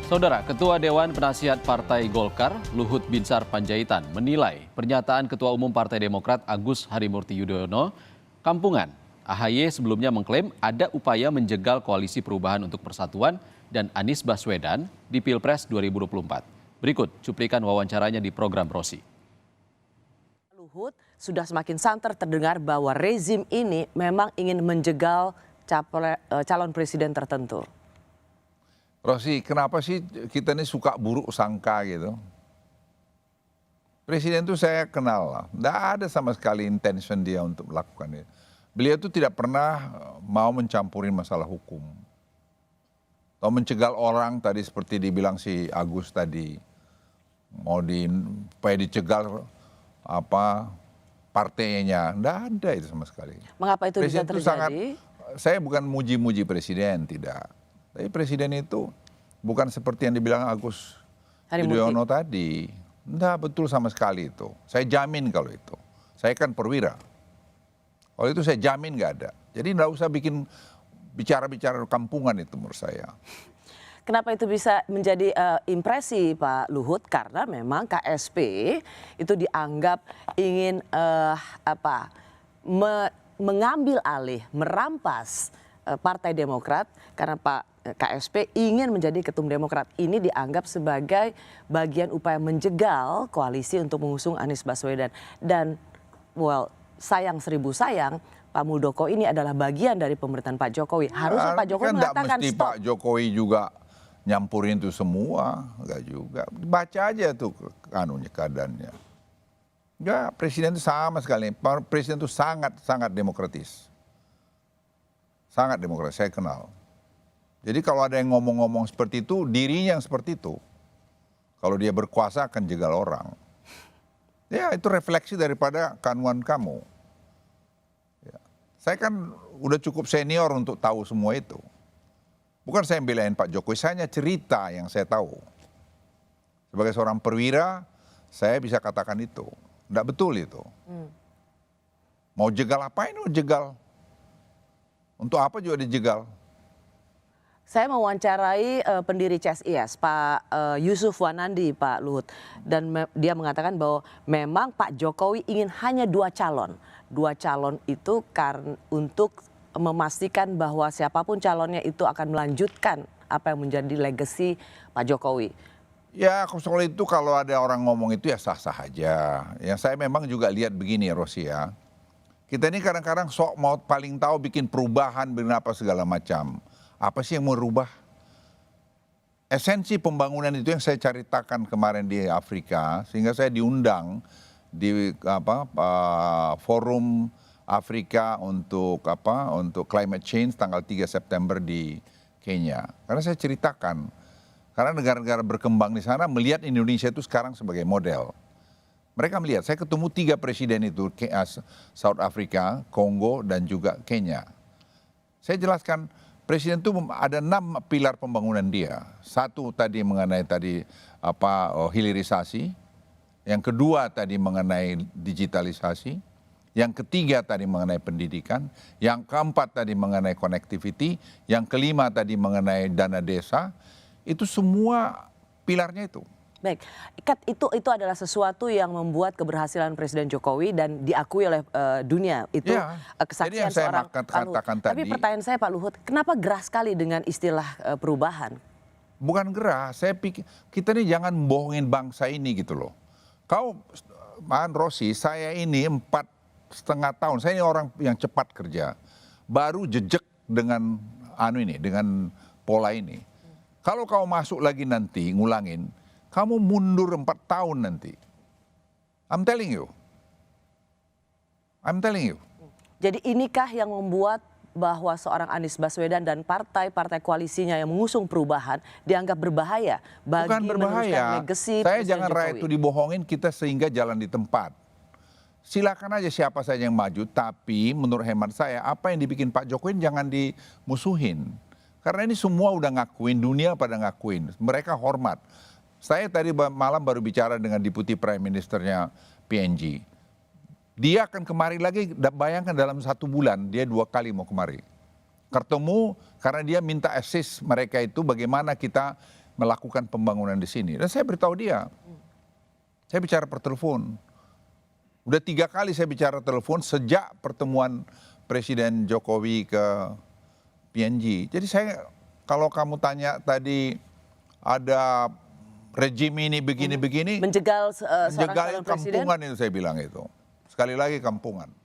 Saudara, Ketua Dewan Penasihat Partai Golkar, Luhut Binsar Panjaitan, menilai pernyataan Ketua Umum Partai Demokrat Agus Harimurti Yudhoyono kampungan. AHY sebelumnya mengklaim ada upaya menjegal Koalisi Perubahan untuk Persatuan dan Anies Baswedan di Pilpres 2024. Berikut cuplikan wawancaranya di program Rosi. Luhut sudah semakin santer terdengar bahwa rezim ini memang ingin menjegal calon presiden tertentu. Rosi, kenapa sih kita ini suka buruk sangka gitu? Presiden itu saya kenal lah, tidak ada sama sekali intention dia untuk melakukan itu. Beliau itu tidak pernah mau mencampurin masalah hukum. Atau mencegal orang tadi seperti dibilang si Agus tadi. Supaya dicegal partainya, tidak ada itu sama sekali. Mengapa itu bisa terjadi? Saya bukan muji-muji presiden, tidak. Tapi presiden itu bukan seperti yang dibilang Agus Yudhoyono tadi. Tidak betul sama sekali itu. Saya jamin kalau itu. Saya kan perwira. Kalau itu saya jamin nggak ada. Jadi nggak usah bikin bicara-bicara kampungan itu menurut saya. Kenapa itu bisa menjadi impresi Pak Luhut? Karena memang KSP itu dianggap ingin mengambil alih, merampas Partai Demokrat karena Pak KSP ingin menjadi ketum Demokrat. Ini dianggap sebagai bagian upaya menjegal koalisi untuk mengusung Anies Baswedan. Dan sayang seribu sayang, Pak Muldoko ini adalah bagian dari pemerintahan Pak Jokowi. Harusnya Pak Jokowi mengatakan mesti stop. Pak Jokowi juga nyampurin itu semua, enggak juga. Baca aja tuh keadaannya. Enggak, presiden itu sama sekali. Presiden itu sangat demokratis. Sangat demokratis, saya kenal. Jadi kalau ada yang ngomong-ngomong seperti itu, dirinya yang seperti itu. Kalau dia berkuasa akan jegal orang. Ya itu refleksi daripada kanuan kamu. Ya. Saya kan udah cukup senior untuk tahu semua itu. Bukan saya belain Pak Jokowi, saya hanya cerita yang saya tahu. Sebagai seorang perwira, saya bisa katakan itu. Tidak betul itu. Mau jegal apain mau jegal? Untuk apa juga dijegal? Saya mewawancarai pendiri CSIS, Pak Yusuf Wanandi, Pak Luhut. Dan dia mengatakan bahwa memang Pak Jokowi ingin hanya dua calon. Dua calon itu untuk memastikan bahwa siapapun calonnya itu akan melanjutkan apa yang menjadi legacy Pak Jokowi. Ya soal itu kalau ada orang ngomong itu ya sah-sah aja. Ya saya memang juga lihat begini Rosi ya. Kita ini kadang-kadang sok mau paling tahu bikin perubahan, bikin apa segala macam. Apa sih yang mau rubah? Esensi pembangunan itu yang saya ceritakan kemarin di Afrika, sehingga saya diundang di forum Afrika untuk climate change tanggal 3 September di Kenya. Karena saya ceritakan, karena negara-negara berkembang di sana melihat Indonesia itu sekarang sebagai model. Mereka melihat, saya ketemu 3 presiden itu, South Africa, Kongo, dan juga Kenya. Saya jelaskan, presiden itu ada 6 pilar pembangunan dia. Satu tadi mengenai hilirisasi, yang kedua tadi mengenai digitalisasi, yang ketiga tadi mengenai pendidikan, yang keempat tadi mengenai connectivity, yang kelima tadi mengenai dana desa. Itu semua pilarnya itu. Baik, itu adalah sesuatu yang membuat keberhasilan Presiden Jokowi dan diakui oleh dunia. Itu ya, kesaksian seorang Pak Luhut. Tapi pertanyaan saya Pak Luhut, kenapa gerah sekali dengan istilah perubahan? Bukan gerah, saya pikir kita ini jangan bohongin bangsa ini gitu loh. Rosi, saya ini 4,5 tahun, saya ini orang yang cepat kerja. Baru jejak dengan dengan pola ini. Kalau kau masuk lagi nanti, ngulangin, kamu mundur 4 tahun nanti. I'm telling you. Jadi inikah yang membuat bahwa seorang Anies Baswedan dan partai-partai koalisinya yang mengusung perubahan dianggap berbahaya bagi meneruskan legacy Saya Presiden jangan rakyat itu dibohongin kita sehingga jalan di tempat. Silakan aja siapa saja yang maju, tapi menurut hemat saya apa yang dibikin Pak Jokowi jangan dimusuhin. Karena ini semua udah ngakuin, dunia pada ngakuin, mereka hormat. Saya tadi malam baru bicara dengan Deputi Prime Ministernya PNG. Dia akan kemari lagi, bayangkan dalam 1 bulan dia 2 kali mau kemari. Ketemu karena dia minta assist mereka itu bagaimana kita melakukan pembangunan di sini. Dan saya beritahu dia, saya bicara per telepon. Udah 3 kali saya bicara telepon sejak pertemuan Presiden Jokowi ke PNG. Jadi saya, kalau kamu tanya tadi ada rejim ini begini-begini, Menjegal seorang jegal calon presiden. kampungan itu saya bilang itu. Sekali lagi kampungan.